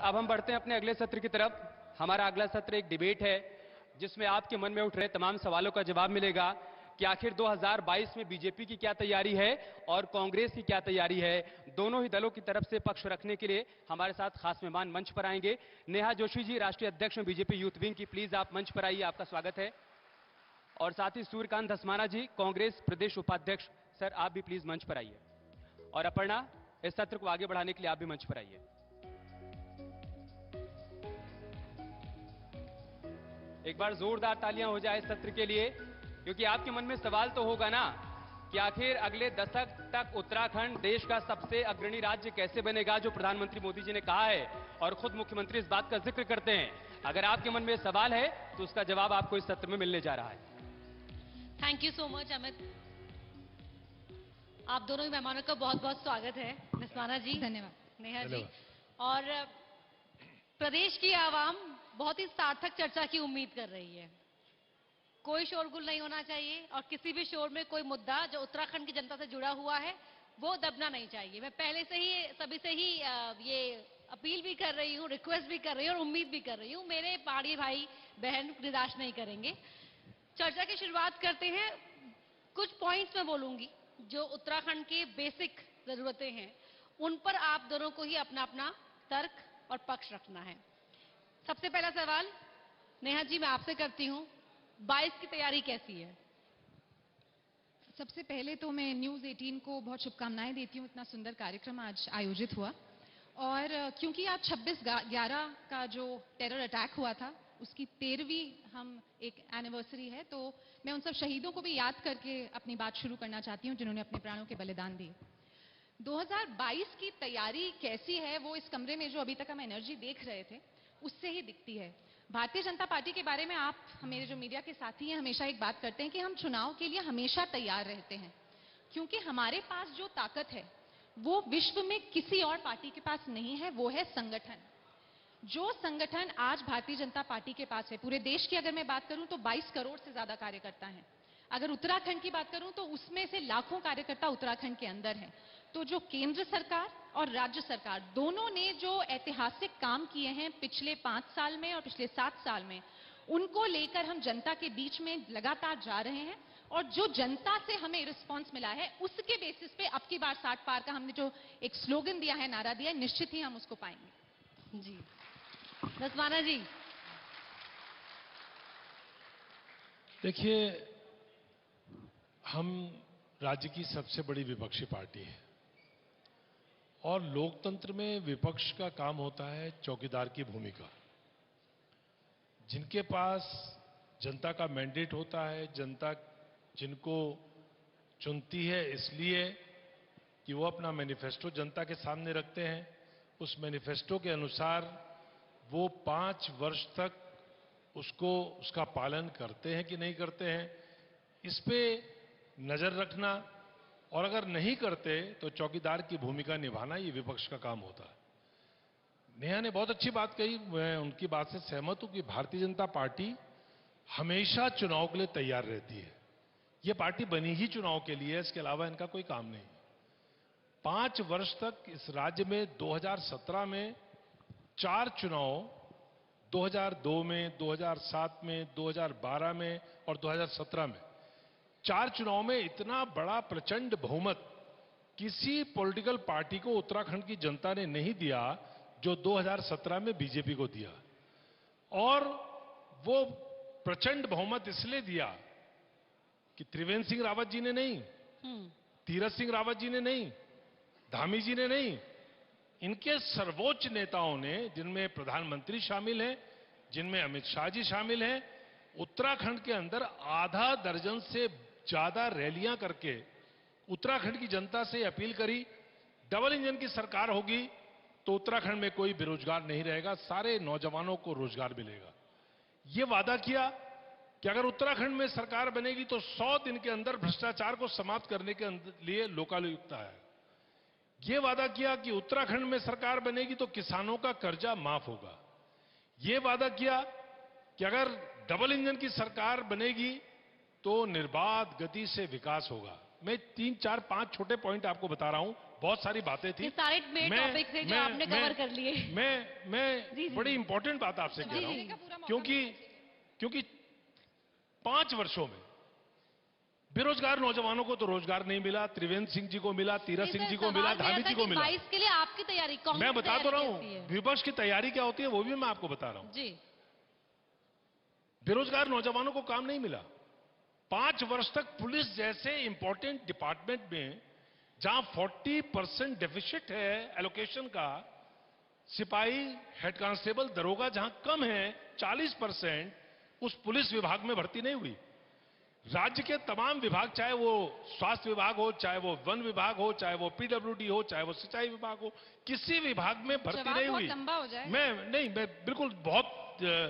अब हम बढ़ते हैं अपने अगले सत्र की तरफ। हमारा अगला सत्र एक डिबेट है जिसमें आपके मन में उठ रहे तमाम सवालों का जवाब मिलेगा कि आखिर 2022 में बीजेपी की क्या तैयारी है और कांग्रेस की क्या तैयारी है। दोनों ही दलों की तरफ से पक्ष रखने के लिए हमारे साथ खास मेहमान मंच पर आएंगे। नेहा जोशी जी, राष्ट्रीय अध्यक्ष बीजेपी यूथ विंग की, प्लीज आप मंच पर आइए, आपका स्वागत है। और साथ ही सूर्यकांत धस्माना जी, कांग्रेस प्रदेश उपाध्यक्ष, सर आप भी प्लीज मंच पर आइए। और अपर्णा, इस सत्र को आगे बढ़ाने के लिए आप भी मंच पर आइए। एक बार जोरदार तालियां हो जाए इस सत्र के लिए, क्योंकि आपके मन में सवाल तो होगा ना कि आखिर अगले दशक तक उत्तराखंड देश का सबसे अग्रणी राज्य कैसे बनेगा, जो प्रधानमंत्री मोदी जी ने कहा है और खुद मुख्यमंत्री इस बात का जिक्र करते हैं। अगर आपके मन में सवाल है तो उसका जवाब आपको इस सत्र में मिलने जा रहा है। Thank you so much Amit. आप दोनों ही मेहमानों का बहुत बहुत स्वागत है। धस्माना जी, धन्यवाद। नेहा जी, और प्रदेश की आवाम बहुत ही सार्थक चर्चा की उम्मीद कर रही है। कोई शोरगुल नहीं होना चाहिए और किसी भी शोर में कोई मुद्दा जो उत्तराखंड की जनता से जुड़ा हुआ है वो दबना नहीं चाहिए। मैं पहले से ही सभी से ही ये अपील भी कर रही हूँ, रिक्वेस्ट भी कर रही हूँ और उम्मीद भी कर रही हूँ, मेरे पहाड़ी भाई बहन निराश नहीं करेंगे। चर्चा की शुरुआत करते हैं। कुछ पॉइंट्स मैं बोलूंगी जो उत्तराखंड के बेसिक जरूरतें हैं, उन पर आप दोनों को ही अपना अपना तर्क और पक्ष रखना है। सबसे पहला सवाल नेहा जी मैं आपसे करती हूं, 22 की तैयारी कैसी है? सबसे पहले तो मैं न्यूज 18 को बहुत शुभकामनाएं देती हूँ, इतना सुंदर कार्यक्रम आज आयोजित हुआ। और क्योंकि आज 26/11 का जो टेरर अटैक हुआ था उसकी 13वीं हम एक एनिवर्सरी है, तो मैं उन सब शहीदों को भी याद करके अपनी बात शुरू करना चाहती हूँ जिन्होंने अपने प्राणों के बलिदान दिए। 2022 की तैयारी कैसी है वो इस कमरे में जो अभी तक हम एनर्जी देख रहे थे उससे ही दिखती है। भारतीय जनता पार्टी के बारे में आप, मेरे जो मीडिया के साथी हैं, हमेशा एक बात करते हैं कि हम चुनाव के लिए हमेशा तैयार रहते हैं, क्योंकि हमारे पास जो ताकत है वो विश्व में किसी और पार्टी के पास नहीं है, वो है संगठन। जो संगठन आज भारतीय जनता पार्टी के पास है, पूरे देश की अगर मैं बात करूं तो 22 करोड़ से ज्यादा कार्यकर्ता हैं। अगर उत्तराखंड की बात करूं तो उसमें से लाखों कार्यकर्ता उत्तराखंड के अंदर हैं। तो जो केंद्र सरकार और राज्य सरकार दोनों ने जो ऐतिहासिक काम किए हैं पिछले 5 साल में और पिछले 7 साल में, उनको लेकर हम जनता के बीच में लगातार जा रहे हैं। और जो जनता से हमें रिस्पांस मिला है उसके बेसिस पे अब की बार 60 पार का हमने जो एक स्लोगन दिया है, नारा दिया है, निश्चित ही हम उसको पाएंगे। जी धस्माना जी। देखिए, हम राज्य की सबसे बड़ी विपक्षी पार्टी है और लोकतंत्र में विपक्ष का काम होता है चौकीदार की भूमिका। जिनके पास जनता का मैंडेट होता है, जनता जिनको चुनती है इसलिए कि वो अपना मैनिफेस्टो जनता के सामने रखते हैं, उस मैनिफेस्टो के अनुसार वो 5 वर्ष तक उसका पालन करते हैं कि नहीं करते हैं, इस पे नजर रखना, और अगर नहीं करते तो चौकीदार की भूमिका निभाना, ये विपक्ष का काम होता है। नेहा ने बहुत अच्छी बात कही, मैं उनकी बात से सहमत हूं कि भारतीय जनता पार्टी हमेशा चुनाव के लिए तैयार रहती है। ये पार्टी बनी ही चुनाव के लिए है, इसके अलावा इनका कोई काम नहीं। 5 वर्ष तक इस राज्य में 2017 में 4 चुनाव, 2002 में, 2007 में, 2012 में और 2017 में, 4 चुनाव में इतना बड़ा प्रचंड बहुमत किसी पॉलिटिकल पार्टी को उत्तराखंड की जनता ने नहीं दिया जो 2017 में बीजेपी को दिया। और वो प्रचंड बहुमत इसलिए दिया कि त्रिवेंद्र सिंह रावत जी ने नहीं, तीरथ सिंह रावत जी ने नहीं, धामी जी ने नहीं, इनके सर्वोच्च नेताओं ने, जिनमें प्रधानमंत्री शामिल हैं, जिनमें अमित शाह जी शामिल हैं, उत्तराखंड के अंदर आधा दर्जन से ज्यादा रैलियां करके उत्तराखंड की जनता से अपील करी, डबल इंजन की सरकार होगी तो उत्तराखंड में कोई बेरोजगार नहीं रहेगा, सारे नौजवानों को रोजगार मिलेगा। यह वादा किया कि अगर उत्तराखंड में सरकार बनेगी तो 100 दिन के अंदर भ्रष्टाचार को समाप्त करने के लिए लोकायुक्त आएगा। यह वादा किया कि उत्तराखंड में सरकार बनेगी तो किसानों का कर्जा माफ होगा। यह वादा किया कि अगर डबल इंजन की सरकार बनेगी तो निर्बाध गति से विकास होगा। मैं 3, 4, 5 छोटे पॉइंट आपको बता रहा हूं, बहुत सारी बातें थी। ये सारे मेन टॉपिक थे जो आपने कवर कर लिए। मैं बड़ी इंपॉर्टेंट बात आपसे कह रहा हूं, क्योंकि 5 वर्षों में बेरोजगार नौजवानों को तो रोजगार नहीं मिला, त्रिवेंद्र सिंह जी को मिला, तीरथ सिंह जी को मिला, धामी जी को मिला। 22 के लिए आपकी तैयारी, मैं बता तो रहा हूं विपक्ष की तैयारी क्या होती है वो भी मैं आपको बता रहा हूं। जी, बेरोजगार नौजवानों को काम नहीं मिला। 5 वर्ष तक पुलिस जैसे इंपॉर्टेंट डिपार्टमेंट में जहां 40% डेफिसिट है एलोकेशन का, सिपाही, हेड कांस्टेबल, दरोगा जहां कम है 40%, उस पुलिस विभाग में भर्ती नहीं हुई। राज्य के तमाम विभाग, चाहे वो स्वास्थ्य विभाग हो, चाहे वो वन विभाग हो, चाहे वो पीडब्ल्यूडी हो, चाहे वो सिंचाई विभाग हो, किसी विभाग में भर्ती नहीं हुई। लंबा हो जाए। मैं बिल्कुल बहुत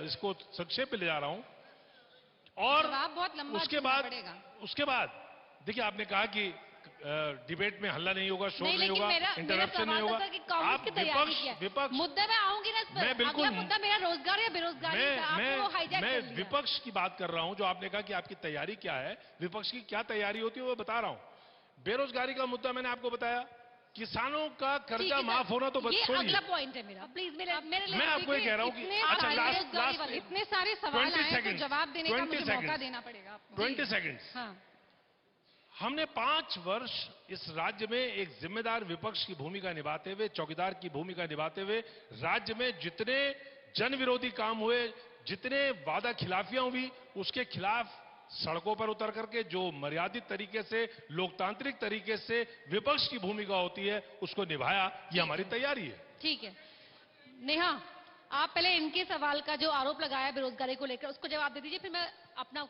इसको संक्षेप में ले जा रहा हूं। और बहुत लंबा उसके बाद देखिए, आपने कहा कि डिबेट में हल्ला नहीं होगा, शोर नहीं होगा, इंटरप्शन नहीं होगा। आप विपक्ष मुद्दा में आऊंगी ना इस पर। मैं बिल्कुल, अगला मुद्दा मेरा रोजगार या बेरोजगारी है, आपने वो हाईजैक कर मैं लिया। विपक्ष की बात कर रहा हूं। जो आपने कहा कि आपकी तैयारी क्या है, विपक्ष की क्या तैयारी होती है वो बता रहा हूं। बेरोजगारी का मुद्दा मैंने आपको बताया, किसानों का कर्जा माफ होना तो ये छोड़िए। अगला पॉइंट है मेरा, प्लीज मैं आपको ये कह रहा हूं कि अच्छा लास्ट इतने सारे सवाल आए हैं तो जवाब देने का मुझे मौका देना पड़ेगा आपको। 20 सेकंड्स। हाँ, हमने 5 वर्ष इस राज्य में एक जिम्मेदार विपक्ष की भूमिका निभाते हुए, चौकीदार की भूमिका निभाते हुए, राज्य में जितने जन विरोधी काम हुए, जितने वादा खिलाफियां हुई, उसके खिलाफ सड़कों पर उतर करके जो मर्यादित तरीके से, लोकतांत्रिक तरीके से विपक्ष की भूमिका होती है, उसको निभाया। ये हमारी तैयारी है। ठीक है। नेहा, आप पहले इनके सवाल का जो आरोप लगाया बेरोजगारी को लेकर, उसको जवाब दे दीजिए, फिर मैं अपना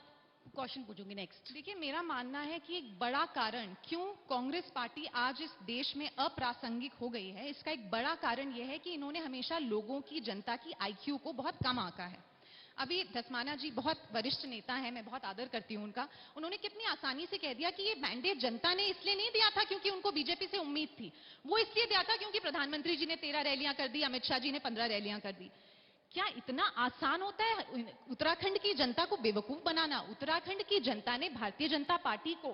क्वेश्चन पूछूंगी नेक्स्ट। देखिए, मेरा मानना है कि एक बड़ा कारण क्यों कांग्रेस पार्टी आज इस देश में अप्रासंगिक हो गई है, इसका एक बड़ा कारण यह है कि इन्होंने हमेशा लोगों की, जनता की आईक्यू को बहुत कम आंका है। अभी धस्माना जी बहुत वरिष्ठ नेता है, मैं बहुत आदर करती हूं उनका। उन्होंने कितनी आसानी से कह दिया कि ये मैंडेट जनता ने इसलिए नहीं दिया था क्योंकि उनको बीजेपी से उम्मीद थी, वो इसलिए दिया था क्योंकि प्रधानमंत्री जी ने 13 रैलियां कर दी, अमित शाह जी ने 15 रैलियां कर दी। क्या इतना आसान होता है उत्तराखंड की जनता को बेवकूफ बनाना? उत्तराखंड की जनता ने भारतीय जनता पार्टी को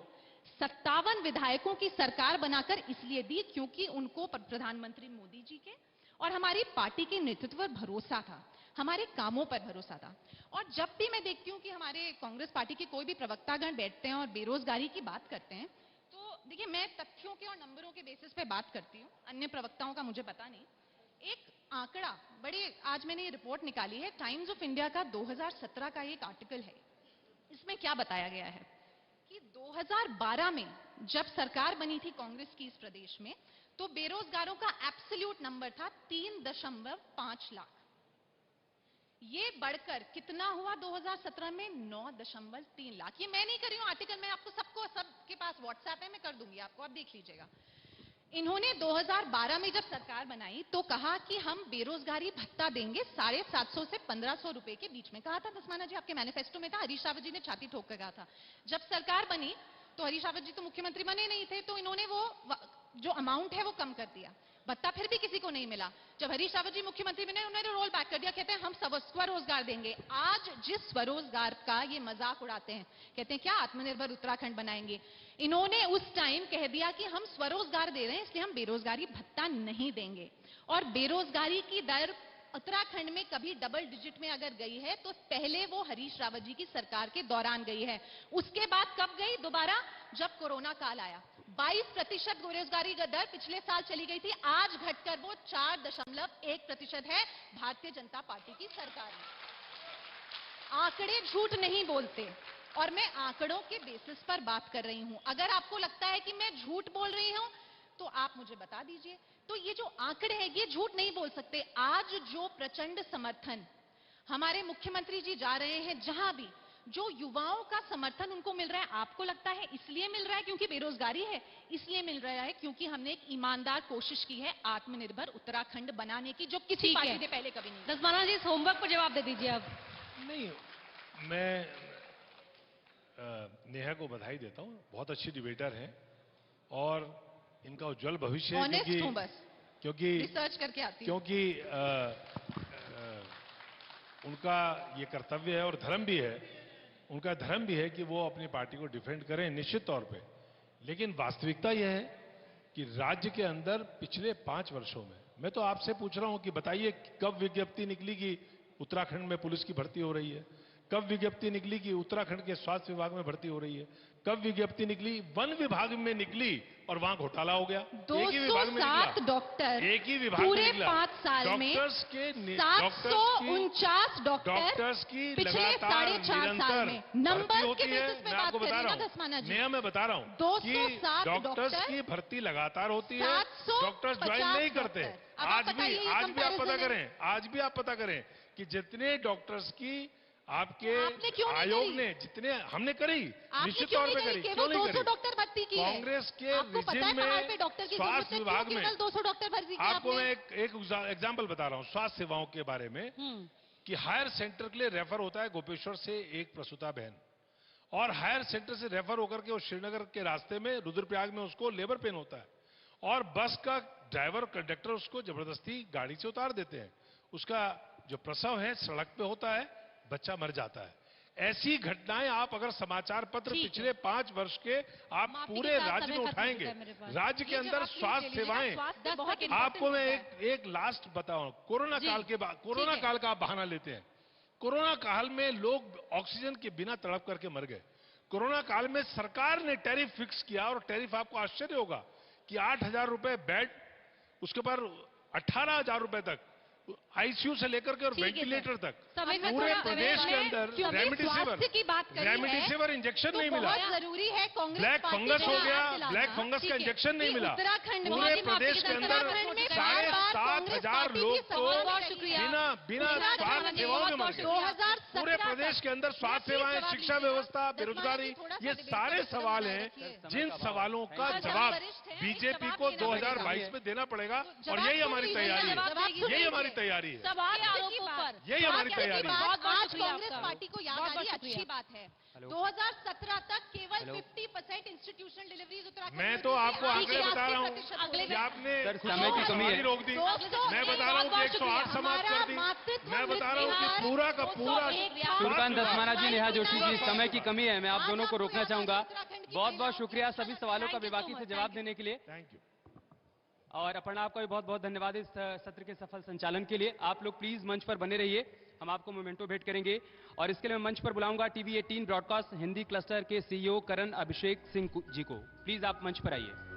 57 विधायकों की सरकार बनाकर इसलिए दी क्योंकि उनको प्रधानमंत्री मोदी जी के और हमारी पार्टी के नेतृत्व पर भरोसा था, हमारे कामों पर भरोसा था। और जब भी मैं देखती हूं कि हमारे कांग्रेस पार्टी के कोई भी प्रवक्तागण बैठते हैं और बेरोजगारी की बात करते हैं, तो देखिए, मैं तथ्यों के और नंबरों के बेसिस पे बात करती हूं, अन्य प्रवक्ताओं का मुझे पता नहीं। एक आंकड़ा, आज मैंने ये रिपोर्ट निकाली है, टाइम्स ऑफ इंडिया का 2017 का एक आर्टिकल है। इसमें क्या बताया गया है कि 2012 में जब सरकार बनी थी कांग्रेस की इस प्रदेश में, तो बेरोजगारों का एब्सोल्यूट नंबर था 3.5 लाख। ये बढ़कर कितना हुआ 2017 में? 9.3 लाख। ये मैं नहीं कर रही हूं आर्टिकल, मैं आपको सबके पास व्हाट्सएप है, मैं कर दूंगी आपको, आप देख लीजिएगा। इन्होंने 2012 में जब सरकार बनाई तो कहा कि हम बेरोजगारी भत्ता देंगे 750 से 1500 रुपए के बीच में। कहा था धस्माना जी, आपके मैनिफेस्टो में था, हरीश रावत जी ने छाती ठोक कर कहा था। जब सरकार बनी तो हरीश रावत जी तो मुख्यमंत्री बने नहीं थे, तो इन्होंने वो जो अमाउंट है वो कम कर दिया, भत्ता फिर भी किसी को नहीं मिला। जब हरीश रावत जी मुख्यमंत्री बने, उन्होंने रोल बैक कर दिया, कहते हैं हम स्वरोजगार देंगे। आज जिस स्वरोजगार का ये मजाक उड़ाते हैं, कहते हैं क्या आत्मनिर्भर उत्तराखंड बनाएंगे, इन्होंने उस टाइम कह दिया कि हम स्वरोजगार दे रहे हैं इसलिए हम बेरोजगारी भत्ता नहीं देंगे। और बेरोजगारी की दर उत्तराखंड में कभी डबल डिजिट में अगर गई है तो पहले वो हरीश रावत जी की सरकार के दौरान गई है। उसके बाद कब गई दोबारा? जब कोरोना काल आया। 22% बेरोजगारी की दर पिछले साल चली गई थी, आज घटकर वो 4.1% है भारतीय जनता पार्टी की सरकार में। आंकड़े झूठ नहीं बोलते और मैं आंकड़ों के बेसिस पर बात कर रही हूं। अगर आपको लगता है कि मैं झूठ बोल रही हूं तो आप मुझे बता दीजिए। तो ये जो आंकड़े हैं ये झूठ नहीं बोल सकते। आज जो प्रचंड समर्थन हमारे मुख्यमंत्री जी जा रहे हैं, जहां भी जो युवाओं का समर्थन उनको मिल रहा है, आपको लगता है इसलिए मिल रहा है क्योंकि बेरोजगारी है? इसलिए मिल रहा है क्योंकि हमने एक ईमानदार कोशिश की है आत्मनिर्भर उत्तराखंड बनाने की, जो किसी पार्टी ने पहले कभी नहीं। धस्माना जी, इस होमवर्क पर जवाब दे दीजिए अब। नहीं, मैं नेहा को बधाई देता हूं, बहुत अच्छी डिबेटर हैं और इनका उज्जवल भविष्य है, क्योंकि रिसर्च करके आती हूं, क्योंकि उनका ये कर्तव्य है और धर्म भी है, उनका धर्म भी है कि वो अपनी पार्टी को डिफेंड करें निश्चित तौर पे। लेकिन वास्तविकता यह है कि राज्य के अंदर पिछले 5 वर्षों में, मैं तो आपसे पूछ रहा हूं कि बताइए कब विज्ञप्ति निकली कि उत्तराखंड में पुलिस की भर्ती हो रही है, कब विज्ञप्ति निकली कि उत्तराखंड के स्वास्थ्य विभाग में भर्ती हो रही है, कब विज्ञप्ति निकली वन विभाग में निकली और वहां घोटाला हो गया। एक ही विभाग में 207 निकला, डॉक्टर एक ही विभाग में पूरे निकला। 5 साल में डॉक्टर्स के 749 डॉक्टर डॉक्टर्स की पिछले लगातार 4.5 साल निरंतर में भर्ती नंबर होती के है। बेसिस पे मैं बात आपको कर बता रही रहा हूँ धस्माना हूँ, जी। मैं बता रहा हूँ 207 कि डॉक्टर्स डॉक्टर, की भर्ती लगातार होती है, 750 डॉक्टर्स ज्वाइन नहीं करते। डॉक्टर। अब आप आज भी बताइए ये आप पता comparison है। करें, आज भी आप पता करें कि जितने डॉक्टर्स की आपके आपने क्यों नहीं आयोग करी? ने जितने हमने करी, आपने निश्चित क्यों तौर नहीं पे करी? करी, केवल क्यों नहीं 200 करी? डॉक्टर भर्ती की है। कांग्रेस के आपको पता है रिजिम पहाड़ में पे डॉक्टर की जरूरत स्वास्थ्य है, विभाग क्यों में, केवल 200 डॉक्टर भर्ती किए आपको आपने? मैं एक एग्जाम्पल बता रहा हूं स्वास्थ्य सेवाओं के बारे में, कि हायर सेंटर के लिए रेफर होता है गोपेश्वर से एक प्रसूता बहन, और हायर सेंटर से रेफर होकर के वो श्रीनगर के रास्ते में रुद्रप्रयाग में उसको लेबर पेन होता है, और बस का ड्राइवर कंडक्टर उसको जबरदस्ती गाड़ी से उतार देते हैं, उसका जो प्रसव है सड़क पे होता है, बच्चा मर जाता है। ऐसी घटनाएं आप अगर समाचार पत्र ठीक है। पिछले 5 वर्ष के आप माफी के पूरे साथ राज्य समय में खत्म हो उठाएंगे, चुका है मेरे पास। राज्य के ये अंदर जवाब प्लीज स्वास्थ्य ले लीजिए। सेवाएं, स्वास्थ्य 10 बहुत सेकंड आपको मैं important होता है। एक लास्ट बताऊं, कोरोना जी, काल के बाद, कोरोना ठीक है। काल का आप बहाना लेते हैं। कोरोना काल में लोग ऑक्सीजन के बिना तड़प करके मर गए। कोरोना काल में सरकार ने टैरिफ फिक्स किया, और टैरिफ आपको आश्चर्य होगा कि 8,000 रुपए बेड, उसके ऊपर 18,000 रुपए तक आईसीयू से लेकर के और ठीक है, वेंटिलेटर तक समय का पूरे थोड़ा प्रदेश के मैं- अंदर क्योंकि स्वास्थ्य की बात करी है, रेमडेसिविर इंजेक्शन तो नहीं मिला, बहुत जरूरी है कांग्रेस ब्लैक पार्टी फंगस को हो याद गया, दिलाना। ब्लैक फंगस ठीक का है, इंजेक्शन नहीं कि मिला। उत्तराखंड में पूरे माफी प्रदेश के के अंदर उत्तराखंड में साढ़े बार-बार 7,000 कांग्रेस लोग पार्टी तो की बहुत शुक्रिया। बिना उत्तराखंड स्वास्थ्य में सेवाओं में मर गए। 2017 पूरे प्रदेश के अंदर स्वास्थ्य मैं सेवाएं, प्लीज शिक्षा जवाब व्यवस्था, दीजिए। बेरोजगारी, थोड़ा सा ये डिबेट सारे का सवाल बनाए हैं रखिए। जिन सवालों का आप जवाब वरिष्ठ हैं, बीजेपी जवाब को देना 2022 में देना पड़ेगा, तो और जवाब यही सुन हमारी लीजिए, तैयारी है, जवाब सुन यही हमारी लीजिए। तैयारी है। सवाल के स्वास्थ्य की आरोपों बात- पर यही हमारी स्वास्थ्य की तैयारी है। बात बहुत-बहुत आज शुक्रिया कांग्रेस आपका। पार्टी को याद आ बहुत-बहुत रही है, अच्छी शुक्रिया। बात है। हेलो। 2017 तक केवल हेलो। 50% इंस्टीट्यूशनल डिलीवरीज उत्तराखंड मैं में तो होती थी, आपको आज आंकड़े बता रहा हूँ 80% अगले हो कि गई। आपने सर, समय की कमी है। हमारी रोक दी। दोस्तों, मैं बता रहा हूँ कि 108 समाप्त कर दी। मैं बता रहा हूँ कि पूरा का पूरा सूर्यकांत धस्माना जी, नेहा जोशी जी, पूरा- समय की कमी है, मैं आप आज दोनों को आपको रोकना याद आ चाहूंगा। रही है उत्तराखंड की बहुत बहुत महिलाओं शुक्रिया की सभी सवालों का Thank you so बेबाकी से much, जवाब thank you. देने के लिए, थैंक यू। और अपना आपका भी बहुत बहुत धन्यवाद इस सत्र के सफल संचालन के लिए। आप लोग प्लीज मंच पर बने रहिए, हम आपको मोमेंटो भेंट करेंगे, और इसके लिए मैं मंच पर बुलाऊंगा टीवी 18 ब्रॉडकास्ट हिंदी क्लस्टर के सीईओ करण अभिषेक सिंह जी को। प्लीज आप मंच पर आइए।